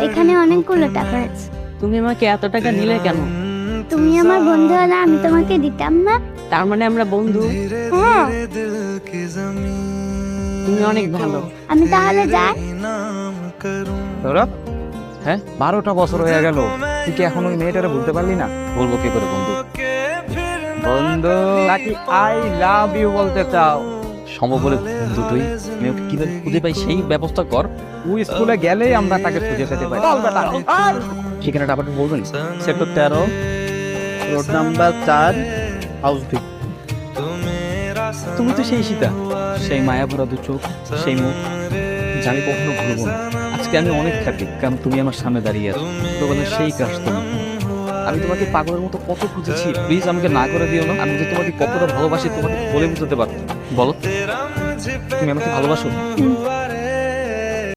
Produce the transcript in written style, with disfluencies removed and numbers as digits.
এখানে অনেকগুলো টাকা আছে। তুমি আমাকে এত টাকা নিলে কেন? তুমি আমার বন্ধু হলে আমি তোমাকে দিতাম না? তার মানে আমরা বন্ধু? হ্যাঁ। তুমি অনেক ভালো। আমি তাহলে যাই। সৌরভ, হ্যাঁ 12টা বছর হয়ে গেল, তুই কি এখন ওই মেয়েটারে বলতে পারলি না? বলবো কি করে বন্ধু? বন্ধু নাকি আই লাভ ইউ বলতে চাও? সম্ভব হলে দুটোই। আমি ওকে কিভাবে খুঁজে পাই সেই ব্যবস্থা কর। তুই স্কুলে গেলেই আমরা তাকে খুঁজে পেতে পারি। চল বেটা, আর ঠিকানাটা আবার বলবেন? Sector 13, road number 4, house B. তুমি তো সেই সীতা, সেই মায়া ভরা দু চোখ, সেই মুখ জানি কখনো ভুলবো না। আজকে আমি অনেক থাকি কারণ তুমি আমার সামনে দাঁড়িয়ে আছো। তোমাদের সেই কাজ তুমি। আমি তোমাকে পাগলের মতো কত খুঁজেছি, প্লিজ আমাকে না করে দিও না। আমি যে তোমাকে কতটা ভালোবাসি তোমাকে বলে বুঝতে পারবো। বলো, তুমি আমাকে ভালোবাসো?